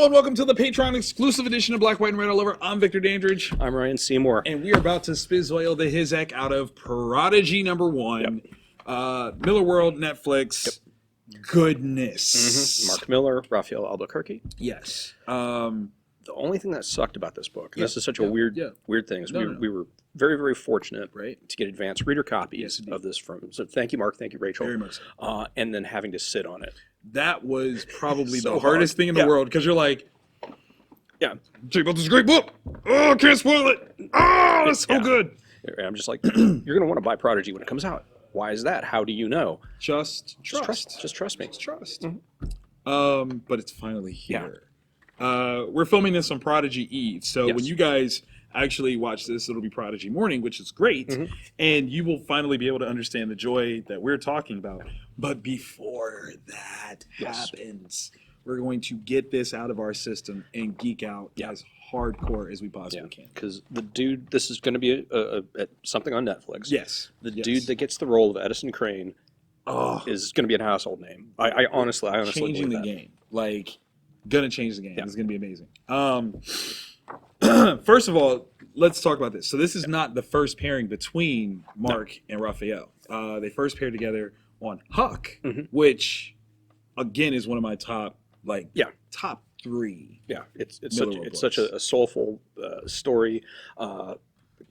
and welcome to the Patreon exclusive edition of Black, White, and Red All Over. I'm Victor Dandridge. I'm Ryan Seymour. And we are about to spizzoil the hizak out of Prodigy #1. Miller World, Netflix. Goodness. Mark Miller, Raphael Albuquerque. Yes. The only thing that sucked about this book, and this is such a weird thing, is we were very, very fortunate to get advanced reader copies of this from. So thank you, Mark. Thank you, Rachel. Very much so. And then having to sit on it. That was probably So the hardest thing in the world because you're like, tell you about this great book. Oh, I can't spoil it. Oh, that's so good. And I'm just like, you're going to want to buy Prodigy when it comes out. Why is that? How do you know? Just trust. Just trust me. Just trust. But it's finally here. We're filming this on Prodigy Eve, so when you guys actually watch this, it'll be Prodigy morning, which is great, and you will finally be able to understand the joy that we're talking about. But before that happens, we're going to get this out of our system and geek out as hardcore as we possibly can. Because the dude, this is going to be something on Netflix. Yes. The dude that gets the role of Edison Crane is going to be a household name. I honestly changing believe the that. game. Like, gonna change the game. It's gonna be amazing. First of all, let's talk about this. So this is not the first pairing between Mark and Raphael. They first paired together on Huck, which again is one of my top top 3. Yeah, it's such a soulful story.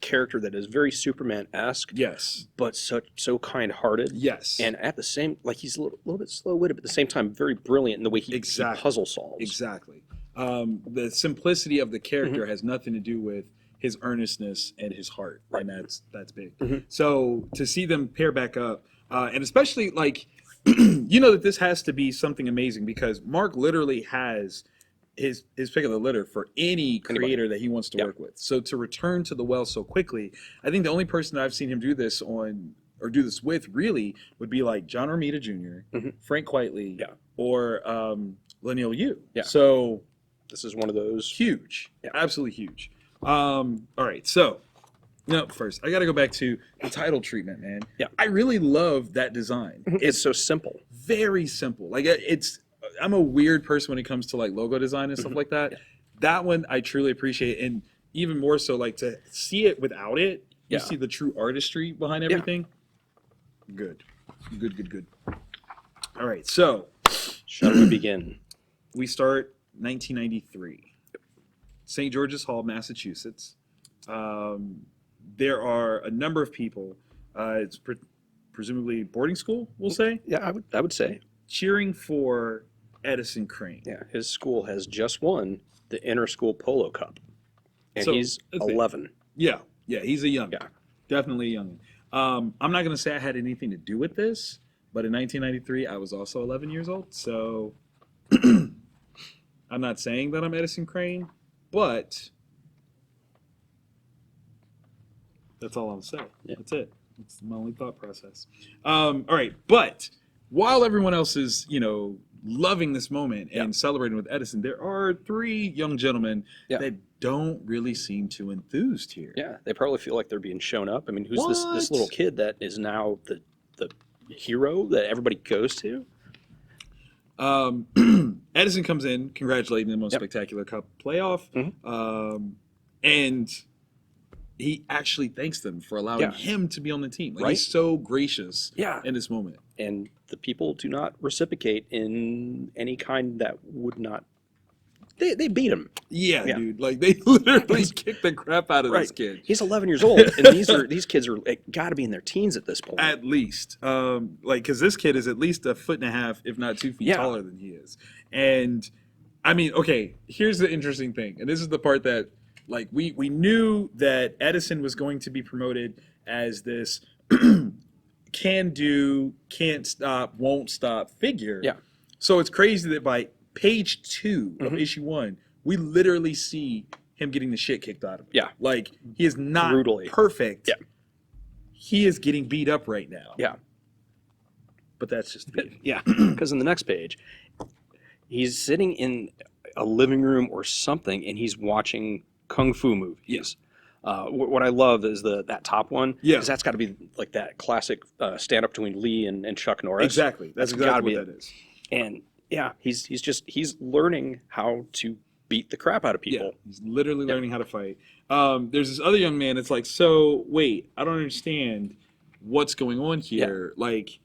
Character that is very Superman-esque, but so kind-hearted, and at the same, like, he's a little bit slow-witted, but at the same time very brilliant in the way he puzzle solves. Exactly. The simplicity of the character has nothing to do with his earnestness and his heart, and that's big. So to see them pair back up, and especially like, you know that this has to be something amazing because Mark literally has his pick of the litter for any creator that he wants to work with. So to return to the well so quickly, I think the only person that I've seen him do this on or do this with really would be like John Romita Jr., Frank Quitely, or Laniel Yu. So this is one of those huge, absolutely huge. All right, so first I got to go back to the title treatment, man. I really love that design. It's so simple, very simple. Like I'm a weird person when it comes to like logo design and stuff like that. That one I truly appreciate, and even more so like to see it without it. You see the true artistry behind everything. Good. All right, so shall we begin? We start 1993, St. George's Hall, Massachusetts. There are a number of people. It's presumably boarding school, we'll say. Yeah, I would say cheering for Edison Crane. Yeah, his school has just won the inter-school polo cup, and he's 11. Yeah, he's a young, definitely a young. I'm not gonna say I had anything to do with this, but in 1993, I was also 11 years old. So I'm not saying that I'm Edison Crane, but that's all I'll say. That's it. That's my only thought process. All right, but while everyone else is, loving this moment and celebrating with Edison, there are 3 young gentlemen that don't really seem too enthused here. Yeah, they probably feel like they're being shown up. I mean, who's this little kid that is now the hero that everybody goes to? Edison comes in, congratulating them on Spectacular Cup playoff, and he actually thanks them for allowing him to be on the team. Like, he's so gracious in this moment. And the people do not reciprocate in any kind that would not. They beat him. Yeah, dude. Like, they literally kicked the crap out of this kid. He's 11 years old, and these kids are got to be in their teens at this point. At least, because this kid is at least 1.5 feet, if not 2 feet taller than he is. And I mean, okay, here's the interesting thing, and this is the part that, like, we knew that Edison was going to be promoted as this can do, can't stop, won't stop figure. Yeah. So it's crazy that by page 2 of issue 1, we literally see him getting the shit kicked out of him. Yeah. Like, he is not perfect. Yeah. He is getting beat up right now. Yeah. But that's just the beginning. Yeah. Because in the next page, he's sitting in a living room or something, and he's watching kung fu movies. Yes. What I love is that top one. Yeah. Because that's got to be like that classic stand-up between Lee and Chuck Norris. Exactly. That's exactly what that is. And yeah, he's learning how to beat the crap out of people. Yeah, he's literally learning how to fight. There's this other young man. It's like, so wait, I don't understand what's going on here. Like,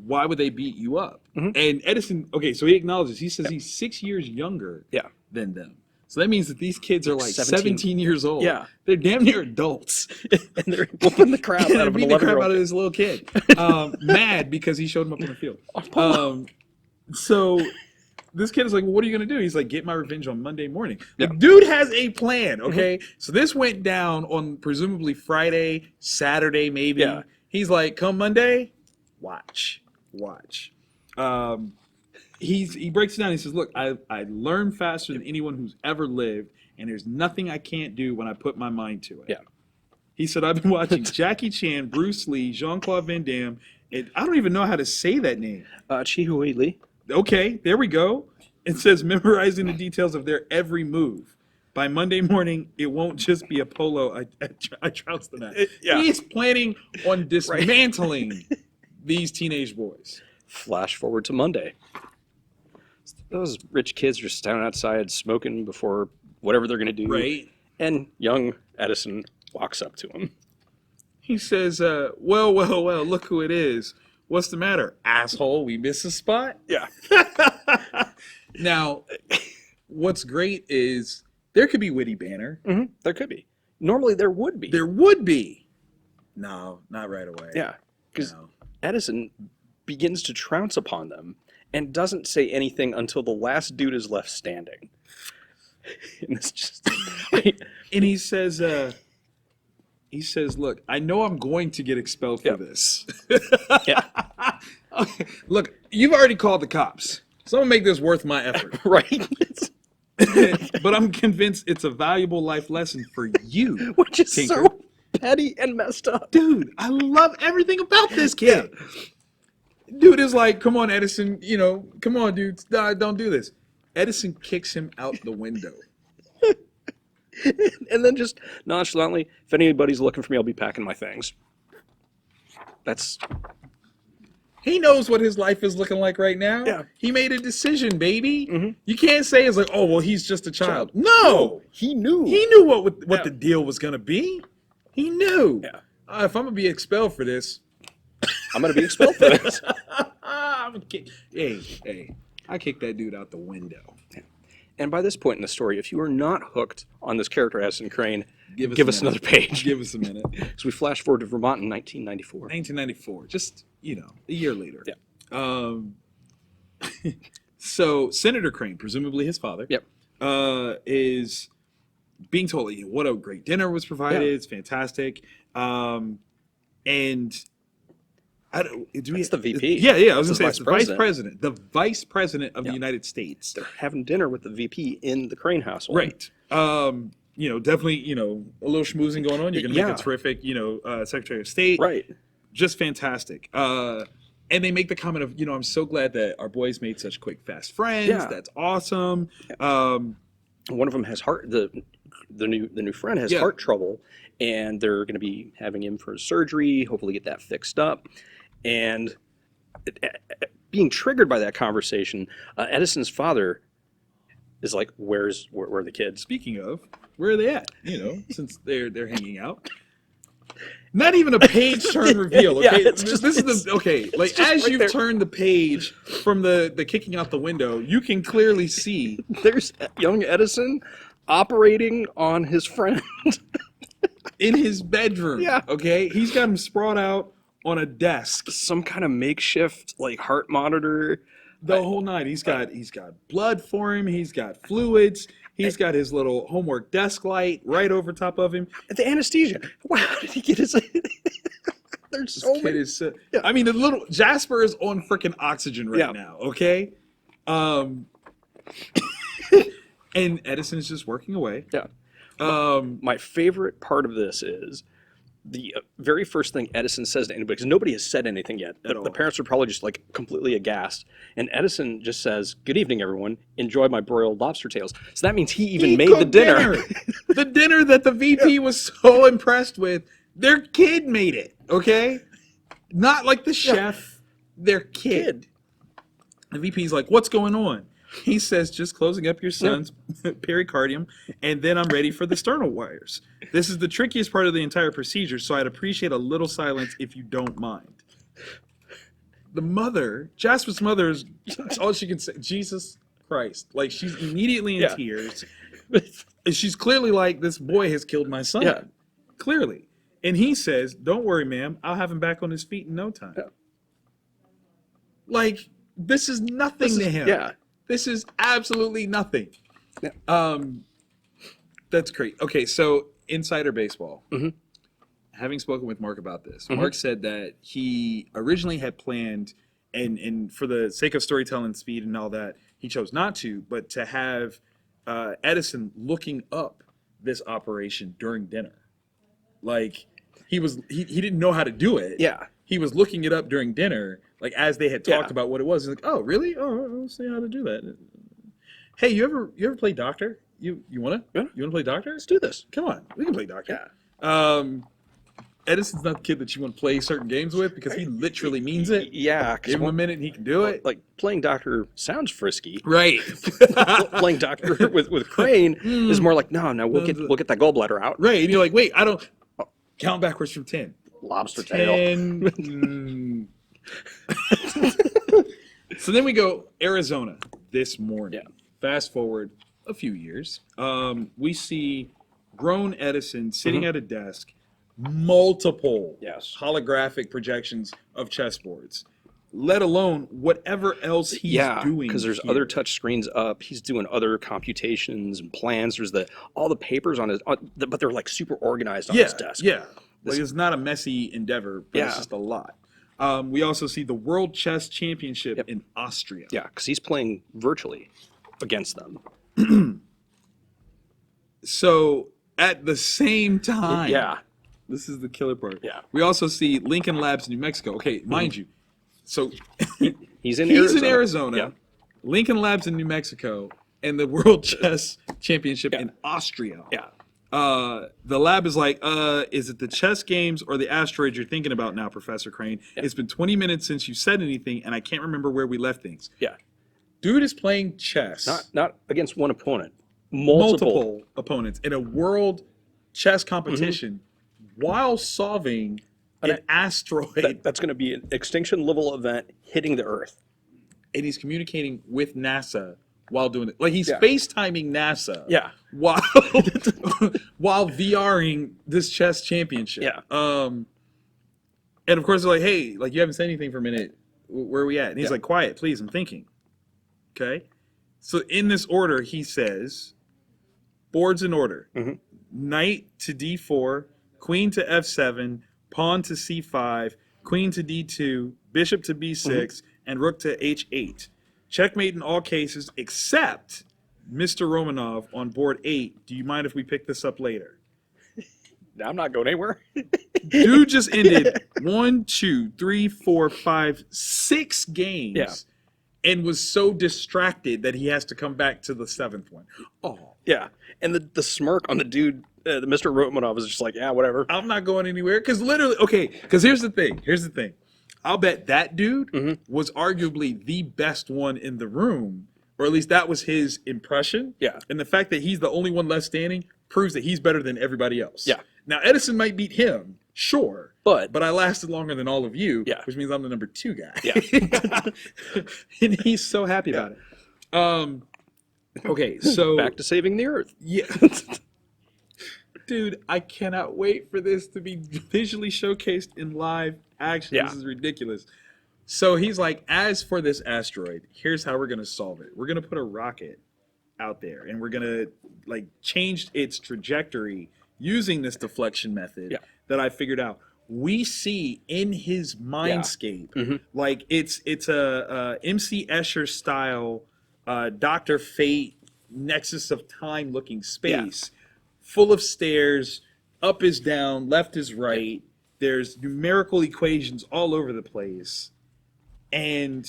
why would they beat you up? And Edison, okay, so he acknowledges. He says he's 6 years younger than them. So that means that these kids are like 17 years old. Yeah. They're damn near adults. And they're whooping the crap out of an 11-year-old. Out of this little kid. Mad because he showed him up on the field. So this kid is like, well, what are you going to do? He's like, get my revenge on Monday morning. The dude has a plan, okay? So this went down on presumably Friday, Saturday maybe. Yeah. He's like, come Monday, watch. He breaks it down. He says, look, I learn faster than anyone who's ever lived, and there's nothing I can't do when I put my mind to it. Yeah. He said, I've been watching Jackie Chan, Bruce Lee, Jean-Claude Van Damme, and I don't even know how to say that name. Chi-Hui Lee. Okay, there we go. It says memorizing the details of their every move. By Monday morning, it won't just be a polo I trounced the night. He's planning on dismantling these teenage boys. Flash forward to Monday. Those rich kids are standing outside smoking before whatever they're going to do. Right. And young Edison walks up to him. He says, well, look who it is. What's the matter, asshole? We missed a spot? Yeah. Now, what's great is there could be witty banter. There could be. Normally there would be. There would be. No, not right away. Yeah. Because Edison begins to trounce upon them and doesn't say anything until the last dude is left standing. And it's just... and he says, look, I know I'm going to get expelled for this. Okay. Look, you've already called the cops. So I'm going to make this worth my effort. Right. But I'm convinced it's a valuable life lesson for you. Which is Tinker. So petty and messed up. Dude, I love everything about this kid. Dude is like, come on, Edison, come on, dude, don't do this. Edison kicks him out the window. And then just nonchalantly, if anybody's looking for me, I'll be packing my things. He knows what his life is looking like right now. Yeah. He made a decision, baby. You can't say it's like, oh, well, he's just a child. No. He knew. He knew what the deal was going to be. He knew. Yeah. If I'm going to be expelled for this. I'm going to be expelled for this. Hey, I kicked that dude out the window. Yeah. And by this point in the story, if you are not hooked on this character, Edison Crane, give us another page. Give us a minute. So we flash forward to Vermont in 1994. 1994, just, a year later. Yeah. So Senator Crane, presumably his father, is being told, what a great dinner was provided. Yeah. It's fantastic. And it's the VP. Yeah. I was going to say it's the vice president. The vice president of the United States. They're having dinner with the VP in the Crane household. Right. Definitely, a little schmoozing going on. You're going to make a terrific, Secretary of State. Right. Just fantastic. And they make the comment of, I'm so glad that our boys made such quick, fast friends. Yeah. That's awesome. Yeah. One of them has the new friend has heart trouble, and they're going to be having him for surgery, hopefully get that fixed up. And being triggered by that conversation, Edison's father is like, where are the kids? Speaking of, where are they at? Since they're hanging out. Not even a page turn reveal. Okay, as you've turned the page from the kicking out the window, you can clearly see there's young Edison operating on his friend in his bedroom. Yeah. Okay, he's got him sprawled out on a desk, some kind of makeshift heart monitor. The whole night. He's got blood for him. He's got fluids. He's got his little homework desk light right over top of him. The anesthesia. Wow, how did he get his... There's so many... I mean, the little... Jasper is on freaking oxygen right now, okay? And Edison's just working away. Yeah. My favorite part of this is the very first thing Edison says to anybody, because nobody has said anything yet. The parents are probably just completely aghast. And Edison just says, "Good evening, everyone. Enjoy my broiled lobster tails." So that means he made the dinner. The dinner that the VP was so impressed with. Their kid made it, okay? Not like the chef, their kid. The VP's like, "What's going on?" He says, just closing up your son's pericardium, and then I'm ready for the sternal wires. This is the trickiest part of the entire procedure, so I'd appreciate a little silence if you don't mind. The mother, Jasper's mother, is all she can say, Jesus Christ. Like, she's immediately in tears. And she's clearly like, this boy has killed my son. Yeah. Clearly. And he says, don't worry, ma'am. I'll have him back on his feet in no time. Yeah. Like, this is nothing to him. Yeah. This is absolutely nothing. Yeah. That's great. Okay, so insider baseball. Mm-hmm. Having spoken with Mark about this, Mark said that he originally had planned, and for the sake of storytelling speed and all that, he chose not to, but to have Edison looking up this operation during dinner. Like, he didn't know how to do it. Yeah. He was looking it up during dinner, like as they had talked about what it was. He's like, oh, really? Oh, I'll see how to do that. Hey, you ever play doctor? You wanna? Yeah. You wanna play doctor? Let's do this. Come on, we can play doctor. Yeah. Edison's not the kid that you want to play certain games with because he literally means it. Yeah. Give him a minute and he can do it. Like, playing doctor sounds frisky. Right. Playing doctor with Crane is more like, no, we'll get that gallbladder out. Right, and you're like, wait, I don't count backwards from 10. Lobster tail. 10. So then we go Arizona this morning. Yeah. Fast forward a few years. We see grown Edison sitting at a desk, multiple holographic projections of chessboards, let alone whatever else he's doing. Because there's other touch screens up. He's doing other computations and plans. There's all the papers on his, but they're like super organized on his desk. Yeah. Like, it's not a messy endeavor, but it's just a lot. We also see the World Chess Championship in Austria. Yeah, because he's playing virtually against them. So at the same time, this is the killer part. Yeah. We also see Lincoln Labs, New Mexico. Okay, mind you, so he's in Arizona. Yeah. Lincoln Labs in New Mexico, and the World Chess Championship in Austria. Yeah. The lab is like, is it the chess games or the asteroids you're thinking about now, Professor Crane? Yeah. It's been 20 minutes since you said anything, and I can't remember where we left things. Yeah. Dude is playing chess. Not against one opponent. Multiple opponents in a world chess competition while solving an asteroid. That's going to be an extinction level event hitting the Earth. And he's communicating with NASA while doing it. Like, he's FaceTiming NASA. Yeah. While VRing this chess championship. Yeah. And of course they're like, hey, like, you haven't said anything for a minute. Where are we at? And he's like, quiet, please, I'm thinking. Okay. So in this order, he says, boards in order. Knight to D4, queen to F7, pawn to C5, queen to D2, bishop to B6, and rook to H8. Checkmate in all cases except Mr. Romanov on board 8. Do you mind if we pick this up later? I'm not going anywhere. Dude just ended 1, 2, 3, 4, 5, 6 games. Yeah. And was so distracted that he has to come back to the 7th one. Oh. Yeah. And the smirk on the dude, the Mr. Romanov, is just like, yeah, whatever. I'm not going anywhere. Because literally, okay, because here's the thing. I'll bet that dude was arguably the best one in the room, or at least that was his impression. Yeah. And the fact that he's the only one left standing proves that he's better than everybody else. Yeah. Now, Edison might beat him, sure. But I lasted longer than all of you, which means I'm the number 2 guy. Yeah. And he's so happy about it. Okay, so back to saving the Earth. Yeah. Dude, I cannot wait for this to be visually showcased in live action. This is ridiculous. So he's like, as for this asteroid, here's how we're going to solve it. We're going to put a rocket out there, and we're going to like change its trajectory using this deflection method that I figured out. We see in his mindscape, like it's a MC Escher style Dr. Fate Nexus of Time looking space, full of stairs. Up is down, left is right. There's numerical equations all over the place, and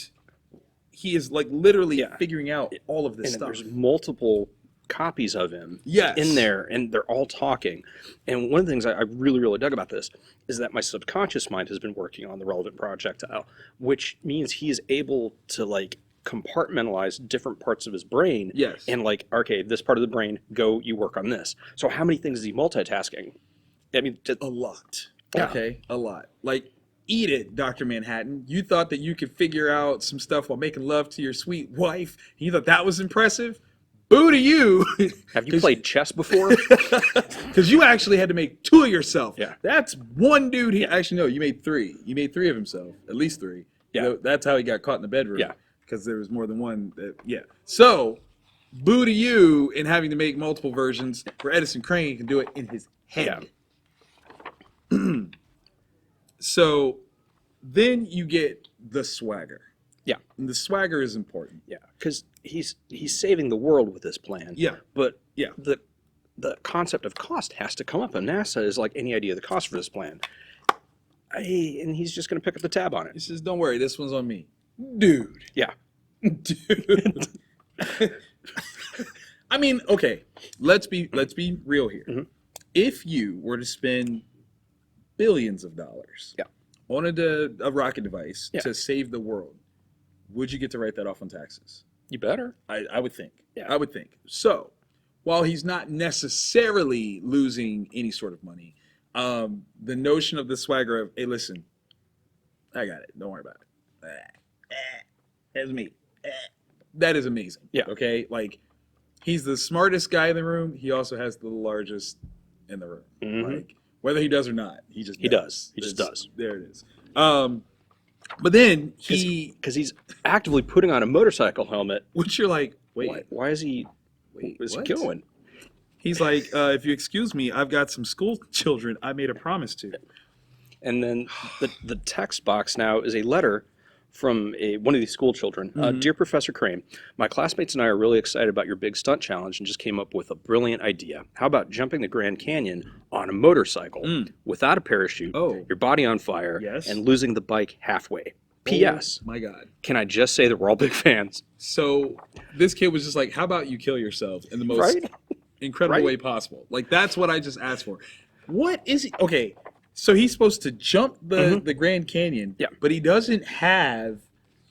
he is like literally figuring out all of this stuff. There's multiple copies of him in there, and they're all talking. And one of the things I really, really dug about this is that my subconscious mind has been working on the relevant projectile, which means he is able to like compartmentalize different parts of his brain. Yes. And like, okay, this part of the brain, go, you work on this. So how many things is he multitasking? I mean, a lot. Yeah. Okay, a lot. Like, eat it, Dr. Manhattan. You thought that you could figure out some stuff while making love to your sweet wife. You thought that was impressive? Boo to you. Have you played chess before? Because you actually had to make 2 of yourself. Yeah. That's one dude. Actually, no, you made 3. You made 3 of himself. At least 3. Yeah. You know, that's how he got caught in the bedroom. Yeah. Because there was more than one. Yeah. So, boo to you in having to make multiple versions where Edison Crane can do it in his head. Yeah. So, then you get the swagger. Yeah. And the swagger is important. Yeah, because he's saving the world with this plan. Yeah. But Yeah. the concept of cost has to come up, and NASA is like, any idea of the cost for this plan? And he's just going to pick up the tab on it. He says, "Don't worry, this one's on me, dude." Yeah. Dude. I mean, okay. Let's be real here. Mm-hmm. If you were to spend billions of dollars on a rocket device to save the world, would you get to write that off on taxes? You better. I would think. Yeah. I would think. So, while he's not necessarily losing any sort of money, the notion of the swagger of, hey, listen, I got it. Don't worry about it. That's me. That is amazing. Yeah. Okay? Like, he's the smartest guy in the room. He also has the largest in the room. Mm-hmm. Like, whether he does or not, he just does. He just does. There it is. But then because he's actively putting on a motorcycle helmet. Which you're like, wait, why is he? Where's he going? He's like, if you excuse me, I've got some school children I made a promise to. And then the text box now is a letter from one of these school children. Dear Professor Crane, my classmates and I are really excited about your big stunt challenge and just came up with a brilliant idea. How about jumping the Grand Canyon on a motorcycle without a parachute, your body on fire, and losing the bike halfway? P.S. My God. Can I just say that we're all big fans? So this kid was just like, how about you kill yourself in the most incredible way possible? Like, that's what I just asked for. What is he? Okay, so he's supposed to jump the Grand Canyon, but he doesn't have,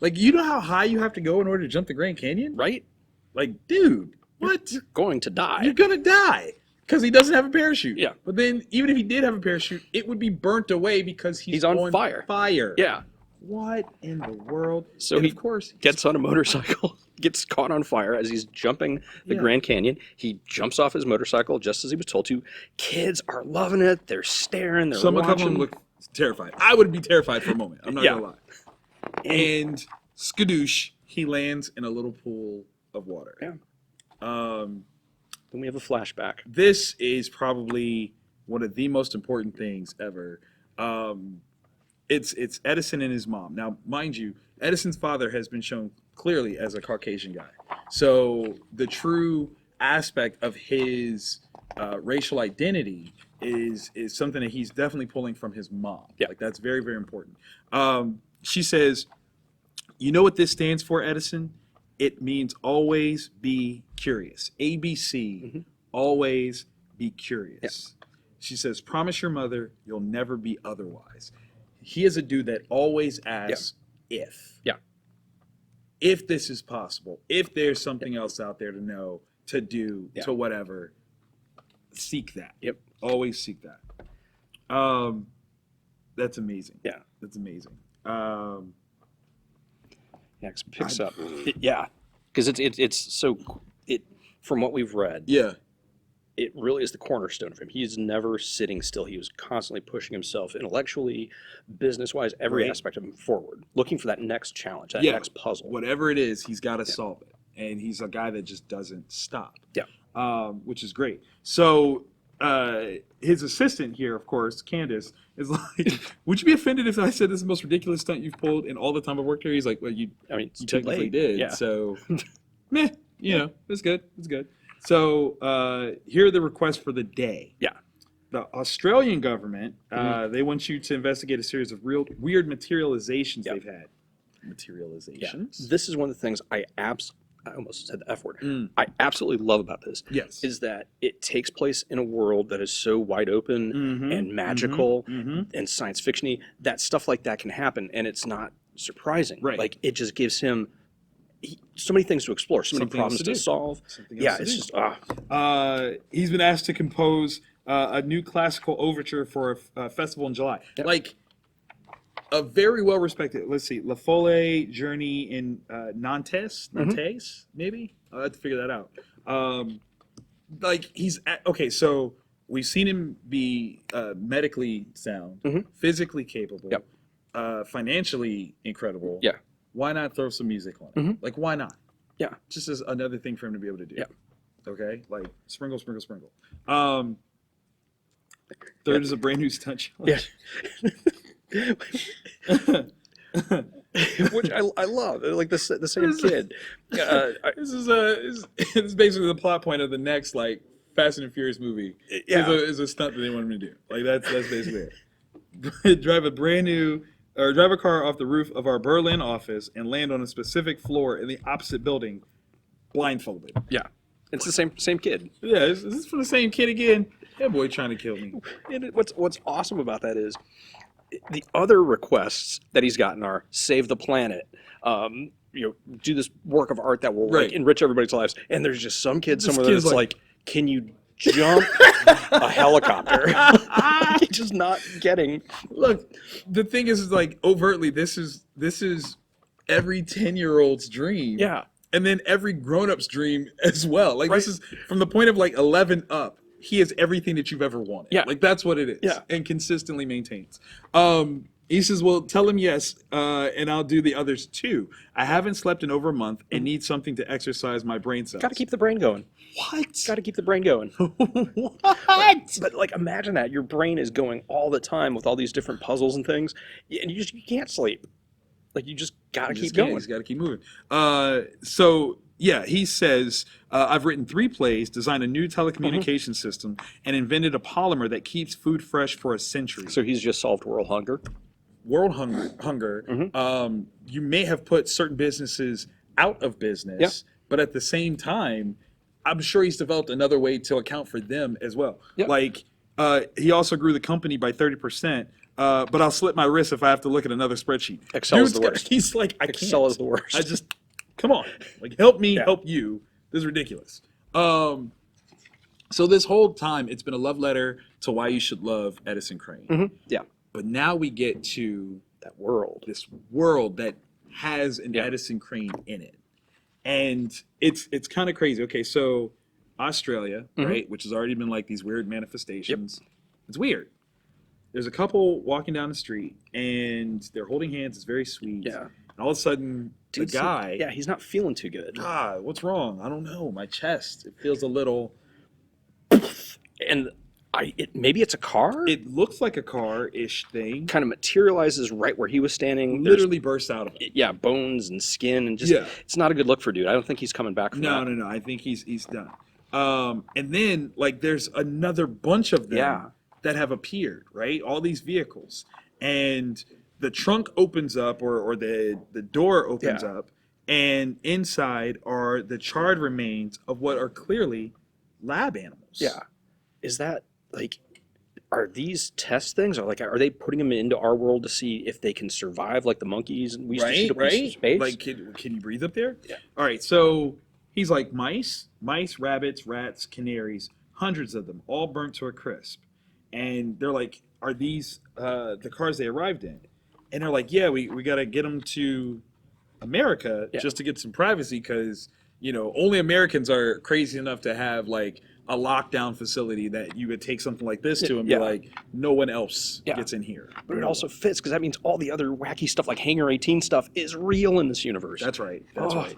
like, you know how high you have to go in order to jump the Grand Canyon? Right? Like, dude, what? You're going to die. You're going to die because he doesn't have a parachute. Yeah. But then even if he did have a parachute, it would be burnt away because he's on fire. Yeah. What in the world? So he, of course, gets on a motorcycle, gets caught on fire as he's jumping the Grand Canyon. He jumps off his motorcycle just as he was told to. Kids are loving it. They're staring. They're watching. Some of them look terrified. I would be terrified for a moment. I'm not going to lie. And skadoosh, he lands in a little pool of water. Yeah. Then we have a flashback. This is probably one of the most important things ever. It's Edison and his mom. Now, mind you, Edison's father has been shown clearly as a Caucasian guy. So the true aspect of his racial identity is something that he's definitely pulling from his mom. Yeah. Like, that's very, very important. She says, you know what this stands for, Edison? It means always be curious. ABC, always be curious. Yeah. She says, promise your mother you'll never be otherwise. He is a dude that always asks if. Yeah. If this is possible, if there's something else out there to know, to do, to whatever, seek that. Yep. Always seek that. That's amazing. Yeah. That's amazing. Yeah, because it picks up. Because it's so, from what we've read. Yeah. It really is the cornerstone of him. He's never sitting still. He was constantly pushing himself intellectually, business-wise, every aspect of him forward, looking for that next challenge, that next puzzle. Whatever it is, he's got to solve it. And he's a guy that just doesn't stop. Yeah. Which is great. So his assistant here, of course, Candace, is like, would you be offended if I said this is the most ridiculous stunt you've pulled in all the time I've worked here? He's like, well, you technically did. Yeah. So, meh, it's good. It's good. So here are the requests for the day. Yeah. The Australian government, they want you to investigate a series of weird materializations they've had. Materializations? Yeah. This is one of the things I almost said the F word. I absolutely love about this. Yes. Is that it takes place in a world that is so wide open and magical and science fiction-y that stuff like that can happen, and it's not surprising. Right. Like, it just gives him so many things to explore, so many Something else problems to to do. solve. Something Yeah, else to it's do. just He's been asked to compose a new classical overture for a festival in July. Yep. Like a very well respected. Let's see, La Folle Journey in Nantes, maybe. I'll have to figure that out. Like okay, so we've seen him be medically sound, physically capable, financially incredible. Yeah. Why not throw some music on it? Like, why not? Yeah. Just as another thing for him to be able to do. Yeah. Okay, like sprinkle, sprinkle, sprinkle. Third is a brand new stunt challenge. Yeah. Which I love, like the same kid. This is basically the plot point of the next like Fast and Furious movie. Yeah. Is a stunt that they want him to do. Like that's basically it. Drive a car off the roof of our Berlin office and land on a specific floor in the opposite building, blindfolded. Yeah, it's the same kid. Yeah, is this for the same kid again? That boy trying to kill me. And what's awesome about that is the other requests that he's gotten are save the planet, do this work of art that will like enrich everybody's lives. And there's just some kid somewhere that's like, can you jump a helicopter? He's just not getting. Look, the thing is like overtly, this is every 10-year-old's dream. Yeah. And then every grown-up's dream as well. Like this is from the point of like 11 up. He has everything that you've ever wanted. Yeah. Like that's what it is. Yeah. And consistently maintains. He says, well, tell him yes, and I'll do the others too. I haven't slept in over a month and need something to exercise my brain cells. Got to keep the brain going. What? Got to keep the brain going. What? But like, imagine that your brain is going all the time with all these different puzzles and things, and you can't sleep. Like you just got to keep going. He's got to keep moving. So yeah, he says, I've written 3 plays, designed a new telecommunication system, and invented a polymer that keeps food fresh for a century. So he's just solved world hunger. You may have put certain businesses out of business, but at the same time, I'm sure he's developed another way to account for them as well. Yep. Like he also grew the company by 30%. But I'll slit my wrist if I have to look at another spreadsheet. Excel is the worst. He's like, Excel is the worst. I just, come on, like help me, help you. This is ridiculous. So this whole time, it's been a love letter to why you should love Edison Crane. Yeah. But now we get to that world, this world that has an Edison Crane in it, and it's kind of crazy. Okay, so Australia, right, which has already been like these weird manifestations. Yep. It's weird. There's a couple walking down the street, and they're holding hands. It's very sweet. Yeah. And all of a sudden, the guy. Yeah, he's not feeling too good. God, what's wrong? I don't know. My chest. It feels a little. And maybe it's a car. It looks like a car-ish thing. Kind of materializes right where he was standing. Literally bursts out of him. Yeah, bones and skin and just. Yeah. It's not a good look for dude. I don't think he's coming back from that. No. I think he's done. And then like there's another bunch of them. Yeah. That have appeared, right? All these vehicles, and the trunk opens up, or the door opens up, and inside are the charred remains of what are clearly lab animals. Yeah, is that like, are these test things, or like, are they putting them into our world to see if they can survive like the monkeys and we used to shoot up into space? Like, can you breathe up there? Yeah. All right, so he's like mice, rabbits, rats, canaries, hundreds of them, all burnt to a crisp. And they're like, are these the cars they arrived in? And they're like, yeah, we got to get them to America just to get some privacy because, only Americans are crazy enough to have like a lockdown facility that you would take something like this to and be like, no one else gets in here. But it also fits because that means all the other wacky stuff like Hangar 18 stuff is real in this universe. That's right. That's right.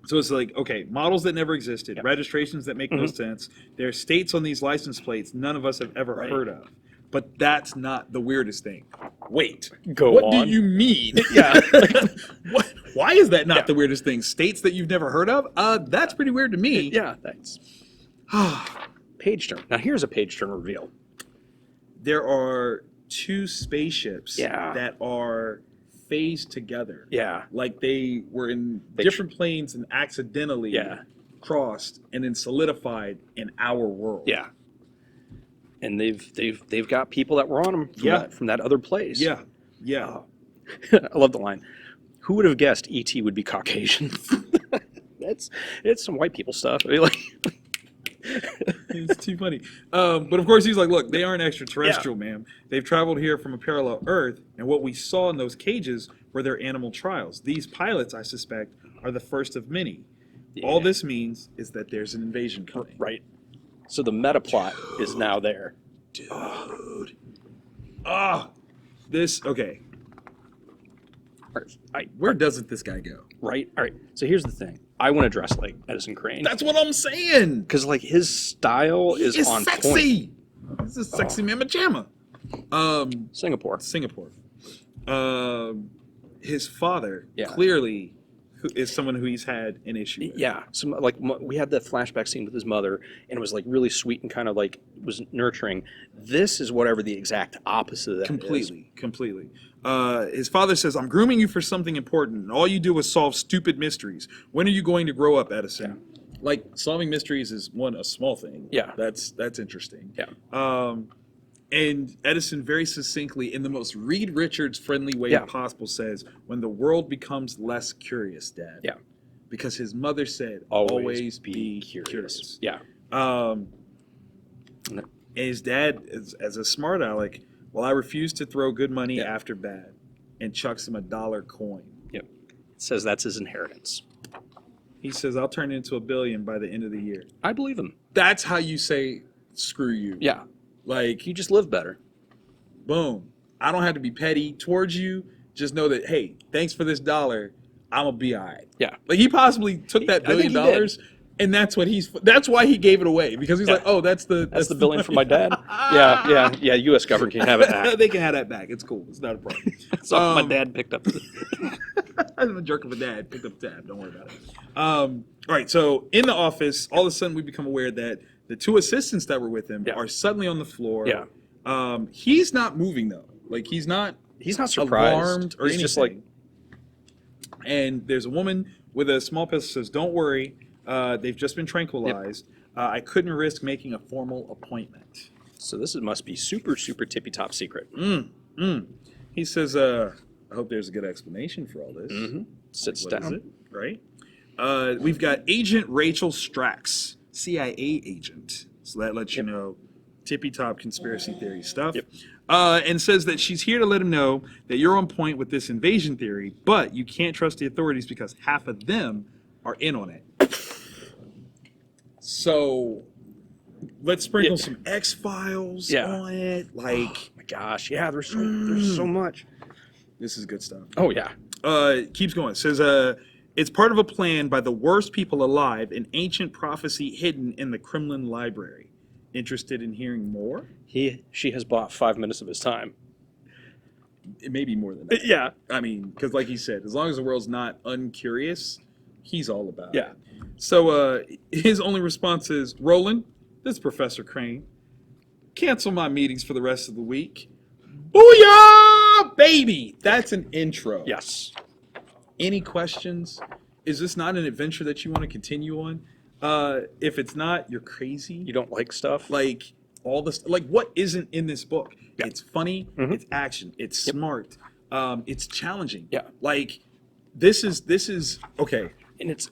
So it's like, okay, models that never existed, registrations that make no sense. There are states on these license plates none of us have ever heard of. But that's not the weirdest thing. Wait, what do you mean? Yeah. Why is that not the weirdest thing? States that you've never heard of? That's pretty weird to me. Yeah, thanks. Page turn. Now here's a page turn reveal. There are 2 spaceships that are phased together. Yeah. Like they were in different planes and accidentally crossed and then solidified in our world. Yeah. And they've got people that were on them from that other place. Yeah. Yeah. I love the line. Who would have guessed E.T. would be Caucasian? It's some white people stuff. I mean, like, It's too funny. But of course, he's like, look, they aren't extraterrestrial, ma'am. They've traveled here from a parallel Earth, and what we saw in those cages were their animal trials. These pilots, I suspect, are the first of many. yeah. All this means is that there's an invasion coming. Right. So the meta plot is now there. Dude. Okay. Where doesn't this guy go? Right. All right. So here's the thing. I want to dress like Edison Crane. That's what I'm saying. Because like his style is on sexy. point. This is sexy mama jamma. Singapore. His father clearly is someone who he's had an issue with. Yeah. So like we had the flashback scene with his mother, and it was like really sweet and kind of like was nurturing. This is whatever the exact opposite of that is. Completely. His father says, I'm grooming you for something important, and all you do is solve stupid mysteries. When are you going to grow up, Edison? Yeah. Like, solving mysteries is, a small thing. Yeah. That's interesting. Yeah. And Edison very succinctly, in the most Reed Richards friendly way possible, says, when the world becomes less curious, Dad. Yeah. Because his mother said, always be curious. Yeah. And his dad, as a smart aleck, well, I refuse to throw good money after bad, and chucks him $1 coin. Yep. It says that's his inheritance. He says, I'll turn it into $1 billion by the end of the year. I believe him. That's how you say, screw you. Yeah. Like, you just live better. Boom. I don't have to be petty towards you. Just know that, hey, thanks for this $1. I'm going to be all right. Yeah. Like, he possibly took that $1 billion. And that's why he gave it away, because he's like, oh, that's the $1 billion from my dad. Yeah. U.S. government can have it back. They can have that back. It's cool. It's not a problem. So my dad picked up. I'm a jerk of a dad. Picked up the tab. Don't worry about it. All right. So in the office, all of a sudden we become aware that the 2 assistants that were with him are suddenly on the floor. Yeah. He's not moving though. Like he's not surprised alarmed or anything. Just like. And there's a woman with a small pistol says, "Don't worry. They've just been tranquilized. Yep. I couldn't risk making a formal appointment." So this must be super, super tippy top secret. He says, I hope there's a good explanation for all this. Mm-hmm. Sits down. Is it? Right? We've got Agent Rachel Strax, CIA agent. So that lets you know tippy top conspiracy theory stuff. Yep. And says that she's here to let him know that you're on point with this invasion theory, but you can't trust the authorities because half of them are in on it. So let's sprinkle some X-Files on it. Like, oh my gosh, yeah, there's so much. This is good stuff. Oh yeah. Keeps going. It says it's part of a plan by the worst people alive, an ancient prophecy hidden in the Kremlin library. Interested in hearing more? She has bought 5 minutes of his time. It may be more than that. Yeah. I mean, because like he said, as long as the world's not uncurious, he's all about it. Yeah. So his only response is, Roland, this is Professor Crane. Cancel my meetings for the rest of the week. Booyah, baby! That's an intro. Yes. Any questions? Is this not an adventure that you want to continue on? If it's not, you're crazy. You don't like stuff? Like, all this, like, what isn't in this book? Yeah. It's funny, it's action, it's smart, it's challenging. Yeah. Like, this is, okay. And it's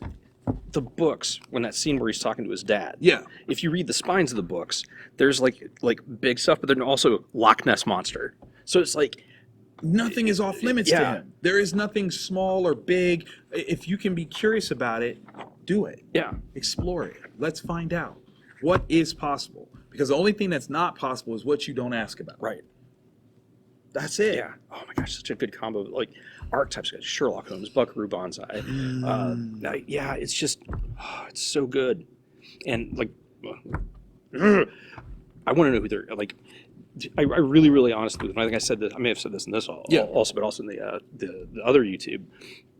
the books, when that scene where he's talking to his dad. Yeah. If you read the spines of the books, there's like big stuff, but there's also Loch Ness Monster. So it's like nothing is off limits to him. There is nothing small or big. If you can be curious about it, do it. Yeah. Explore it. Let's find out what is possible. Because the only thing that's not possible is what you don't ask about. Right. That's it. Yeah. Oh my gosh, such a good combo. Like archetypes, Sherlock Holmes, Buckaroo Banzai. Yeah, it's just, it's so good. And like, I want to know who they're like. I really, really honestly, and I think I said this. I may have said this in this also, but also in the other YouTube.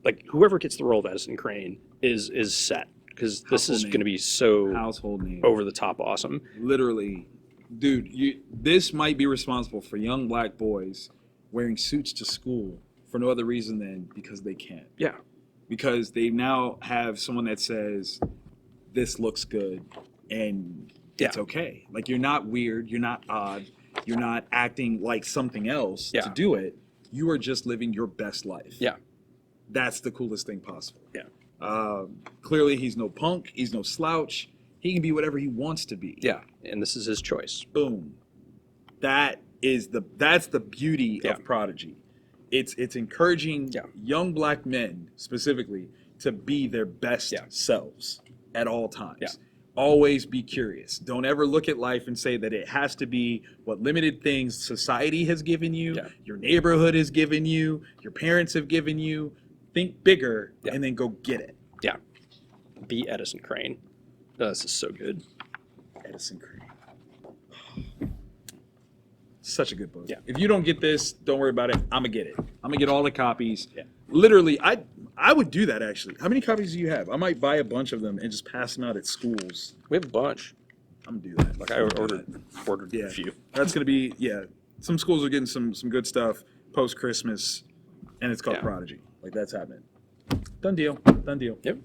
Like whoever gets the role of Edison Crane is set, because this is going to be so household name, over the top awesome. Literally, dude, this might be responsible for young black boys wearing suits to school for no other reason than because they can. Yeah. Because they now have someone that says, this looks good, and it's okay. Like, you're not weird, you're not odd, you're not acting like something else to do it. You are just living your best life. Yeah. that's the coolest thing possible. Yeah. Clearly, he's no punk. He's no slouch. He can be whatever he wants to be. Yeah, and this is his choice. Boom. That's the beauty of Prodigy. It's encouraging young black men specifically to be their best selves at all times. Yeah. Always be curious. Don't ever look at life and say that it has to be what limited things society has given you, your neighborhood has given you, your parents have given you. Think bigger and then go get it. Yeah. Be Edison Crane. This is so good. Edison Crane. Such a good book. Yeah. If you don't get this, don't worry about it. I'm gonna get it. I'm gonna get all the copies. Yeah. Literally, I would do that actually. How many copies do you have? I might buy a bunch of them and just pass them out at schools. We have a bunch. I'm gonna do that. Like I ordered a few. That's gonna be some schools are getting some good stuff post Christmas, and it's called Prodigy. Like that's happening. Done deal. Done deal. Yep.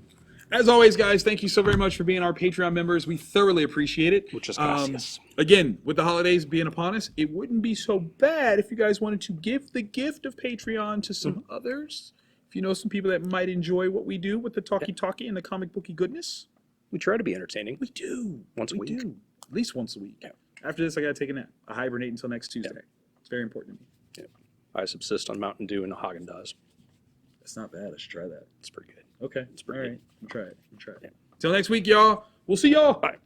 As always, guys, thank you so very much for being our Patreon members. We thoroughly appreciate it. Muchas gracias. Again, with the holidays being upon us, it wouldn't be so bad if you guys wanted to give the gift of Patreon to some others. If you know some people that might enjoy what we do with the talkie and the comic booky goodness. We try to be entertaining. We do. Once a week. Do. At least once a week. Yeah. After this, I got to take a nap. I hibernate until next Tuesday. Yeah. It's very important to me. Yeah. I subsist on Mountain Dew and Haagen-Dazs. That's not bad. I should try that. It's pretty good. Okay. It's pretty All good. right. We'll try it. Yeah. Till next week, y'all. We'll see y'all. Bye.